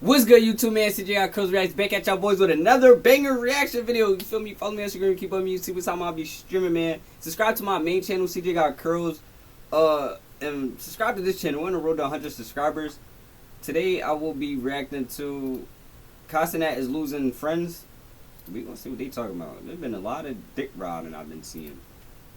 What's good, YouTube, man? CJYyyyyy Reacts back at y'all boys with another banger reaction video. You feel me? Follow me on Instagram, keep up with me, see what time I'll be streaming, man. Subscribe to my main channel, CJYyyyyy, and subscribe to this channel. We're on the road to 100 subscribers. Today, I will be reacting to Cenat is losing friends. We gonna see what they talking about. There's been a lot of dick riding I've been seeing.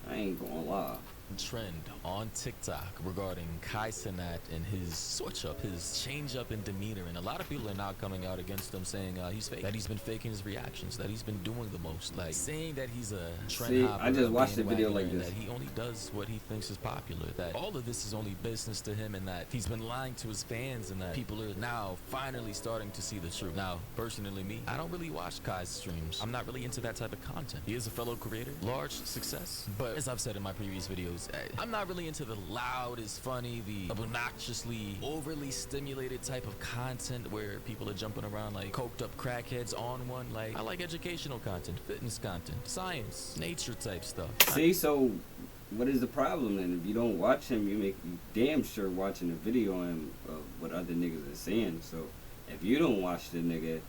I ain't gonna lie. Trend on TikTok regarding Cenat and his switch up, his change up in demeanor, and a lot of people are now coming out against him saying he's fake, that he's been faking his reactions, that he's been doing the most, like saying that he's a trend hopper. I just watched the video like this. That he only does what he thinks is popular, that all of this is only business to him, and that he's been lying to his fans, and that people are now finally starting to see the truth. Now, personally, me, I don't really watch Kai's streams. I'm not really into that type of content. He is a fellow creator, large success, but as I've said in my previous videos, I'm not really into the loud is funny, the obnoxiously overly stimulated type of content where people are jumping around like coked up crackheads on one. Like, I like educational content, fitness content, science, nature type stuff. See, so what is the problem then? If you don't watch him, you damn sure watching the video on him of what other niggas are saying. So if you don't watch the nigga,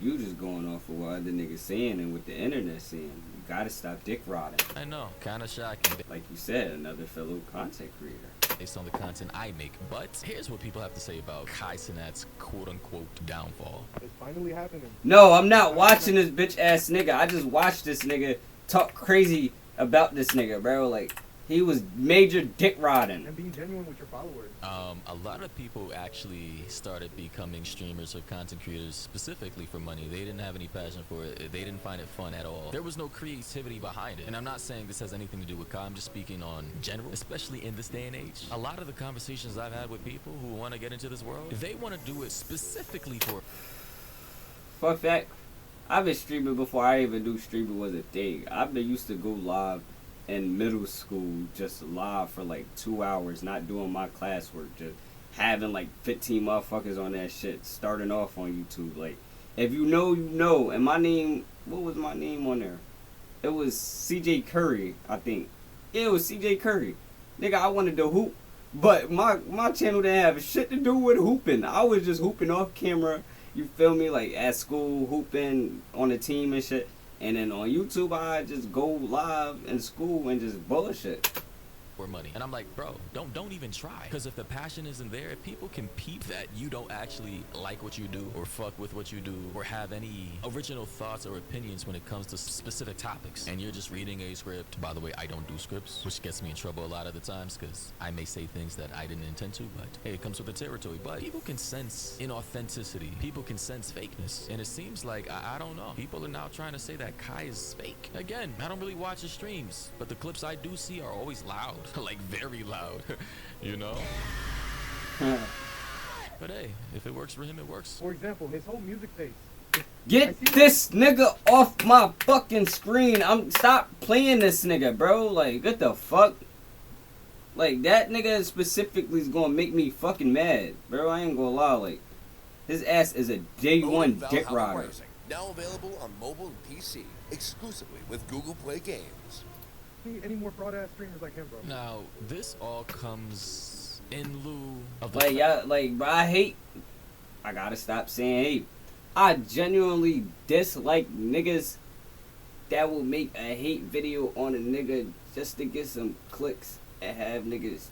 you just going off of what other niggas saying and what the internet's saying. You gotta stop dick rotting. I know, kind of shocking. Like you said, another fellow content creator. Based on the content I make. But here's what people have to say about Cenat's quote-unquote downfall. It's finally happening. No, I'm not watching this bitch ass nigga. I just watched this nigga talk crazy about this nigga, bro. Like, he was major dick riding. And being genuine with your followers. A lot of people actually started becoming streamers or content creators specifically for money. They didn't have any passion for it. They didn't find it fun at all. There was no creativity behind it. And I'm not saying this has anything to do with Kai. I'm just speaking on general, especially in this day and age. A lot of the conversations I've had with people who want to get into this world, they want to do it specifically for... Fun fact, I've been streaming before I even knew streaming was a thing. I've been used to go live in middle school, just live for like 2 hours, not doing my classwork, just having like 15 motherfuckers on that shit, starting off on YouTube. Like, if you know, you know. And my name, what was my name on there? It was CJ Curry, I think. Yeah, it was CJ Curry. Nigga, I wanted to hoop, but my channel didn't have shit to do with hooping. I was just hooping off camera, you feel me, like at school, hooping on the team and shit. And then on YouTube, I just go live in school and just bullshit. Or money. And I'm like, bro, don't even try. Because if the passion isn't there, if people can peep that you don't actually like what you do or fuck with what you do or have any original thoughts or opinions when it comes to specific topics, and you're just reading a script. By the way, I don't do scripts, which gets me in trouble a lot of the times because I may say things that I didn't intend to, but hey, it comes with the territory. But people can sense inauthenticity. People can sense fakeness. And it seems like, I don't know, people are now trying to say that Kai is fake. Again, I don't really watch his streams, but the clips I do see are always loud. Like very loud, you know. But hey, if it works for him, it works. For example, his whole music taste. Get this nigga off my fucking screen. Stop playing this nigga, bro. Like, what the fuck? Like, that nigga specifically is gonna make me fucking mad, bro. I ain't gonna lie. Like, his ass is a day one dick rider. Now available on mobile and PC, exclusively with Google Play Games. Any more fraud ass streamers like him, bro? Now, this all comes in lieu of the like, y'all, like, bro, I gotta stop saying hate. I genuinely dislike niggas that will make a hate video on a nigga just to get some clicks and have niggas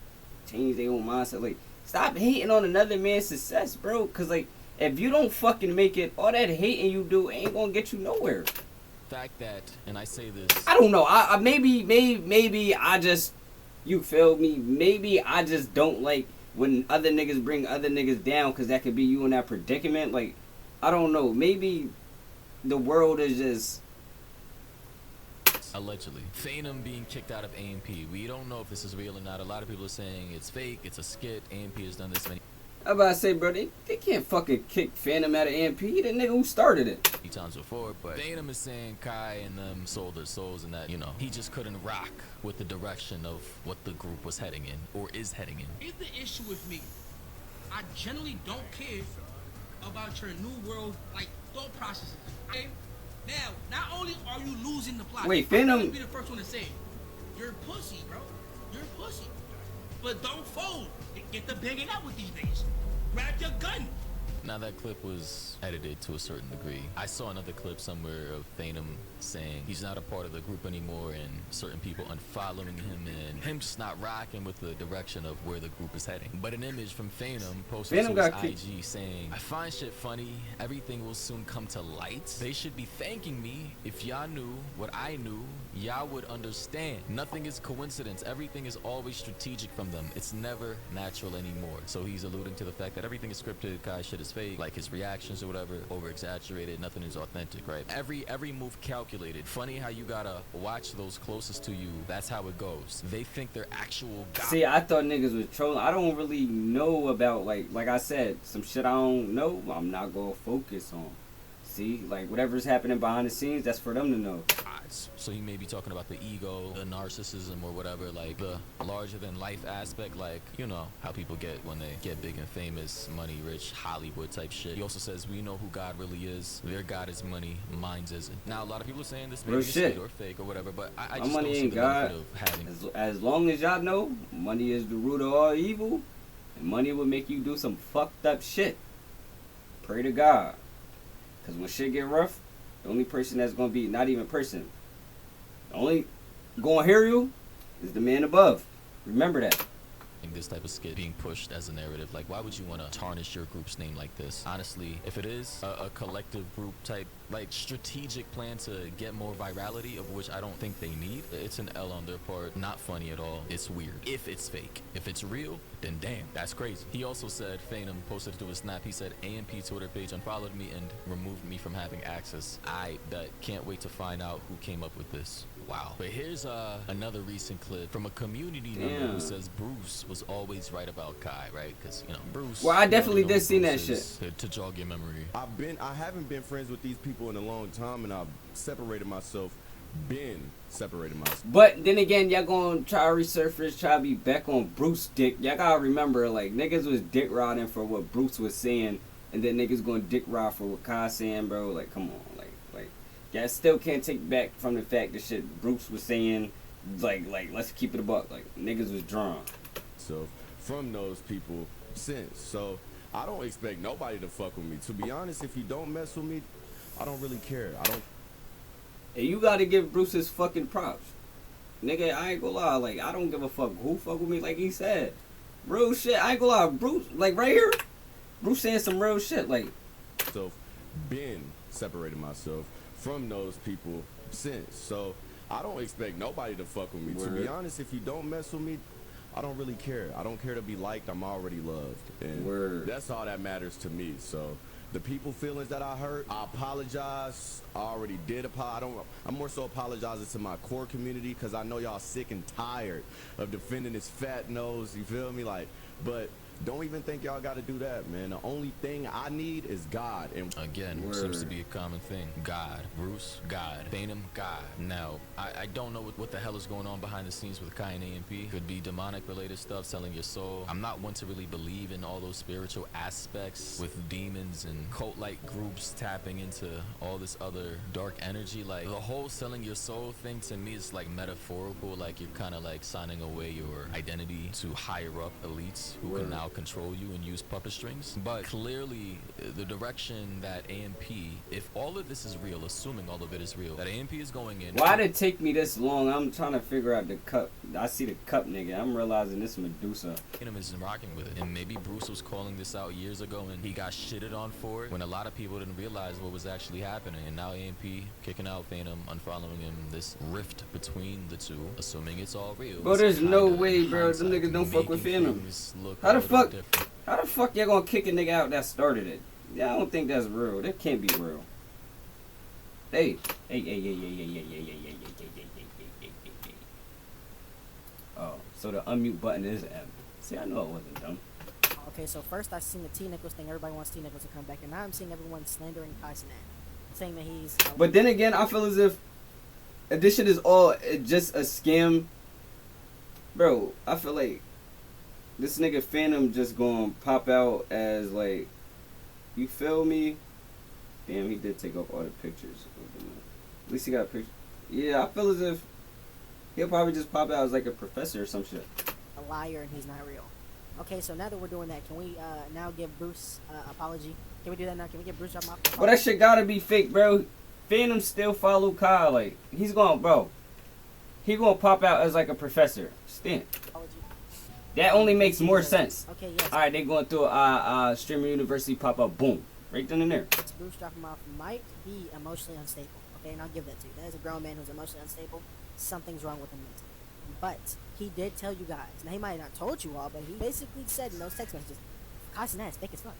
change their own mindset. Like, stop hating on another man's success, bro. Cause like, if you don't fucking make it, all that hating you do ain't gonna get you nowhere. Fact that, and I say this, I don't know. I maybe I just, you feel me? Maybe I just don't like when other niggas bring other niggas down, because that could be you in that predicament. Like, I don't know. Maybe the world is just allegedly Phantom being kicked out of AMP. We don't know if this is real or not. A lot of people are saying it's fake, it's a skit. AMP has done this many I'm about to say, bro, they can't fucking kick Phantom out of AMP. He the nigga who started it. times before, but Phantom is saying Kai and them sold their souls and that, you know, he just couldn't rock with the direction of what the group was heading in, or is heading in. Here's the issue with me. I generally don't care about your new world, like, thought processes, okay? Now, not only are you losing the plot, wait, Phantom, I'll be the first one to say it. You're pussy, bro. You're pussy. But don't fold. Get the banging out with these niggas. Grab your gun. Now that clip was edited to a certain degree. I saw another clip somewhere of Phantom saying he's not a part of the group anymore and certain people unfollowing him and him just not rocking with the direction of where the group is heading. But an image from Phantom posted Phantom to his got IG saying, I find shit funny, everything will soon come to light. They should be thanking me. If y'all knew what I knew, y'all would understand. Nothing is coincidence, everything is always strategic from them. It's never natural anymore. So he's alluding to the fact that everything is scripted, guy's shit is fake, like his reactions or whatever, over exaggerated, nothing is authentic, right? Every move calculated. Funny how you gotta watch those closest to you. That's how it goes. They think they're actual God. See, I thought niggas was trolling. I don't really know about, like I said, some shit I don't know, I'm not gonna focus on. See, like whatever's happening behind the scenes, that's for them to know. So he may be talking about the ego, the narcissism or whatever, like the larger than life aspect, like, you know, how people get when they get big and famous, money, rich, Hollywood type shit. He also says, we know who God really is. Their God is money, mine's isn't. Now, a lot of people are saying this may be shit or fake or whatever, but I just money don't see ain't the God. benefit of having... As long as y'all know, money is the root of all evil, and money will make you do some fucked up shit. Pray to God. Because when shit get rough, the only person that's going to be, not even person, the only going to hear you is the man above. Remember that. This type of skit being pushed as a narrative, like why would you want to tarnish your group's name like this? Honestly, if it is a collective group type, like strategic plan to get more virality, of which I don't think they need, it's an L on their part. Not funny at all. It's weird. If it's fake. If it's real, then damn, that's crazy. He also said, Phantom posted it to his snap, he said, AMP Twitter page unfollowed me and removed me from having access. I bet can't wait to find out who came up with this. Wow. But here's another recent clip from a community member who says Bruce was always right about Kai, right? Because, you know, Bruce... Well, I definitely did see that shit. To jog your memory. I haven't been friends with these people in a long time, and I've separated myself. But then again, y'all gonna try to resurface, try to be back on Bruce dick. Y'all gotta remember, like, niggas was dick riding for what Bruce was saying, and then niggas gonna dick ride for what Kai saying, bro. Like, come on, like, y'all still can't take back from the fact that shit Bruce was saying. Like, let's keep it a buck. Like, niggas was drawn. So, from those people since. So, I don't expect nobody to fuck with me. To be honest, if you don't mess with me, I don't really care. And you gotta give Bruce his fucking props. Nigga, I ain't gonna lie. Like, I don't give a fuck who fuck with me, like he said. Real shit, I ain't gonna lie. Bruce, like, right here, Bruce saying some real shit, like. So, been separated myself from those people since. So, I don't expect nobody to fuck with me. Word. To be honest, if you don't mess with me, I don't really care. I don't care to be liked. I'm already loved. And Word. That's all that matters to me. So, the people feelings that I hurt, I apologize. I already did apologize. I'm more so apologizing to my core community because I know y'all sick and tired of defending this fat nose. You feel me? Like, but don't even think y'all got to do that, man. The only thing I need is God. And again, seems to be a common thing. God. Bruce, God. Phantom, God. Now, I don't know what the hell is going on behind the scenes with Kai and AMP. Could be demonic related stuff, selling your soul. I'm not one to really believe in all those spiritual aspects with demons and cult-like groups tapping into all this other dark energy. Like, the whole selling your soul thing to me is like metaphorical. Like, you're kind of like signing away your identity to higher up elites who can now control you and use puppet strings. But clearly the direction that AMP, if all of this is real, assuming all of it is real, that AMP is going in. Why did it take me this long? I'm trying to figure out the cup. I see the cup, nigga. I'm realizing this Medusa. Phantom is rocking with it. And maybe Bruce was calling this out years ago and he got shitted on for it when a lot of people didn't realize what was actually happening. And now AMP kicking out Phantom, unfollowing him, this rift between the two, assuming it's all real. Bro, there's no way, bro. Them niggas don't fuck with Phantom. How the fuck y'all gonna kick a nigga out that started it? Yeah, I don't think that's real. That can't be real. Hey. Oh, so the unmute button is M. See, I know it wasn't dumb. Okay, so first I seen the T Nichols thing. Everybody wants T Nichols to come back, and now I'm seeing everyone slandering Kai Cenat, saying that he's. But then again, I feel as if this shit is all just a scam, bro. I feel like this nigga Phantom just gonna pop out as like, you feel me? Damn, he did take off all the pictures. At least he got a picture. Yeah, I feel as if he'll probably just pop out as like a professor or some shit. A liar and he's not real. Okay, so now that we're doing that, can we now give Bruce apology? Can we do that now? Can we get Bruce drop off? But that shit gotta be fake, bro. Phantom still follow Kai. Like, he's gonna, bro. He gonna pop out as like a professor. Stand. That only makes more sense. Okay, yes. Alright, they going through Streamer University pop up. Boom. Right then and there. Bruce drop him off might be emotionally unstable. Okay, and I'll give that to you. That is a grown man who's emotionally unstable. Something's wrong with him mentally. But he did tell you guys. Now, he might have not told you all, but he basically said in those text messages, Cenat is fake as fuck.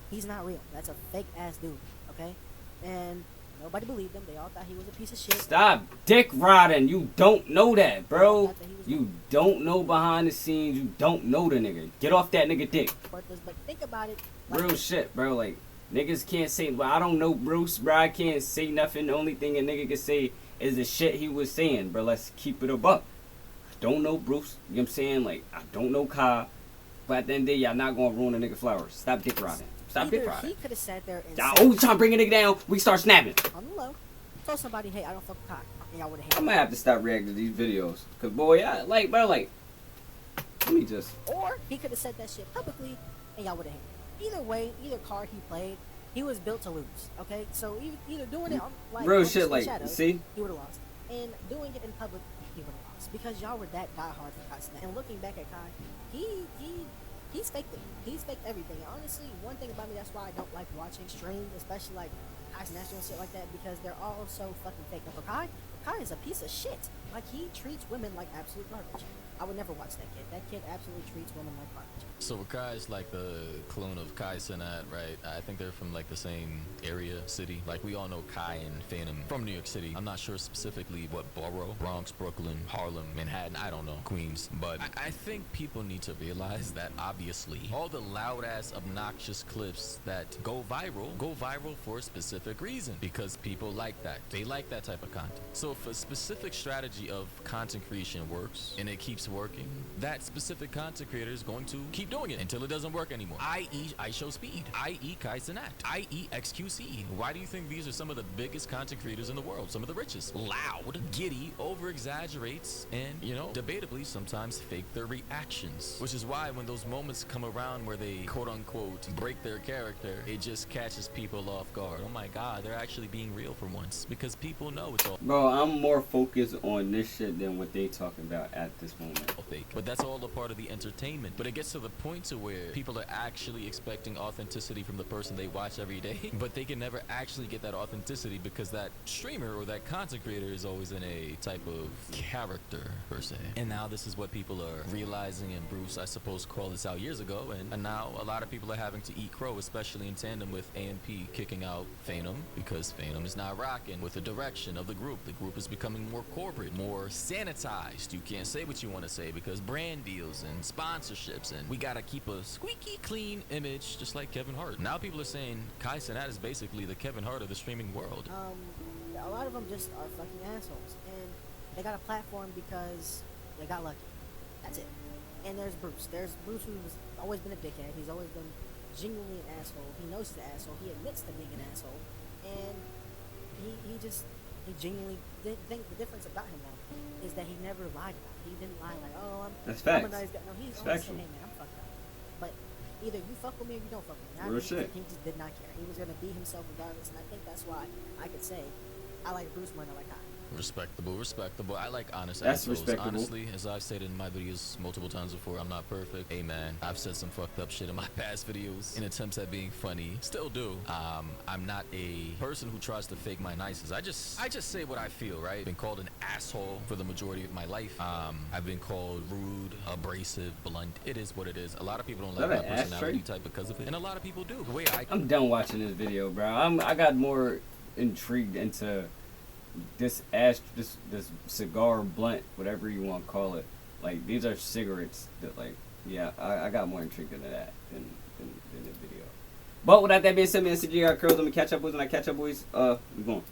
He's not real. That's a fake ass dude. Okay? And nobody believed him. They all thought he was a piece of shit. Stop dick riding. You don't know that, bro. You don't know behind the scenes. You don't know the nigga. Get off that nigga dick. But think about it. Like, Real shit, bro. Like, niggas can't say, well, I don't know Bruce, bro. I can't say nothing. The only thing a nigga can say is the shit he was saying, bro. Let's keep it a buck. I don't know Bruce. You know what I'm saying? Like, I don't know Kai. But at the end of the day, y'all not gonna ruin a nigga flowers. Stop dick riding. Stop dick riding. He could have sat there and Y'all always trying to bring a nigga down. We start snapping. on the low, told somebody, hey, I don't fuck with Kai. And y'all would have hated I might have to stop reacting to these videos. Cause boy, yeah, like, bro, like, let me just. Or he could have said that shit publicly and y'all would have hated. Either way, either card he played, he was built to lose. Okay, so either doing it on, like Real on shit, the like, shadows, see? he would have lost, and doing it in public, he would have lost because y'all were that diehard for Kai Cenat. And looking back at Kai, he's faked it. He's faked everything. Honestly, one thing about me, that's why I don't like watching streams, especially like Kai Cenat and shit like that, because they're all so fucking fake. And for Kai is a piece of shit. Like, he treats women like absolute garbage. I would never watch that kid. That kid absolutely treats women like garbage. So Kai's like the clone of Kai Cenat, right? I think they're from like the same area, city. Like, we all know Kai and Phantom from New York City. I'm not sure specifically what borough. Bronx, Brooklyn, Harlem, Manhattan, I don't know. Queens. But I think people need to realize that obviously all the loud ass obnoxious clips that go viral for a specific reason. Because people like that. They like that type of content. So if a specific strategy of content creation works and it keeps working, that specific content creator is going to keep doing it until it doesn't work anymore. I.e. I Show Speed, i.e. Kai Cenat, i.e. XQC. Why do you think these are some of the biggest content creators in the world? Some of the richest. Loud, giddy, over-exaggerates, and, you know, debatably sometimes fake their reactions. Which is why when those moments come around where they quote-unquote break their character, it just catches people off guard. Oh my god, they're actually being real for once. Because people know it's all Bro, I'm more focused on this shit than what they talking about at this moment. fake. But that's all a part of the entertainment. But it gets to the point to where people are actually expecting authenticity from the person they watch every day, but they can never actually get that authenticity because that streamer or that content creator is always in a type of character per se. And now this is what people are realizing, and Bruce, I suppose, called this out years ago, and now a lot of people are having to eat crow, especially in tandem with AMP kicking out Phantom, because Phantom is not rocking with the direction of the group. The group is becoming more corporate, more sanitized. You can't say what you want to say because brand deals and sponsorships, and we gotta keep a squeaky clean image, just like Kevin Hart. Now people are saying Kai Cenat is basically the Kevin Hart of the streaming world. A lot of them just are fucking assholes, and they got a platform because they got lucky. That's it. And there's Bruce. There's Bruce, who's always been a dickhead. He's always been genuinely an asshole. He knows he's an asshole. He admits to being an asshole, and he genuinely did think the difference about him now is that he never lied about it. He didn't lie like, oh, That's I'm a facts. nice guy. No, he's That's always factual. saying, hey man, I'm fucked up. But either you fuck with me or you don't fuck with me. I Real think shit. He just did not care. He was gonna be himself regardless, and I think that's why I could say I like Bruce more than I like Kai. Respectable. I like honest That's assholes. respectable. Honestly, as I've stated in my videos multiple times before, I'm not perfect. Hey man, I've said some fucked up shit in my past videos in attempts at being funny. Still do. I'm not a person who tries to fake my niceness. I just say what I feel, right? Been called an asshole for the majority of my life. I've been called rude, abrasive, blunt. It is what it is. A lot of people don't like Is that my an personality ashtray? type because of it, and a lot of people do. The way I'm done watching this video, bro. I got more intrigued into this cigar blunt, whatever you want to call it. Like, these are cigarettes that, like, yeah, I got more intrigued into that than the video. But without that being said, man, CJ got curls. Let me catch up, boys. When I catch up, boys, we going.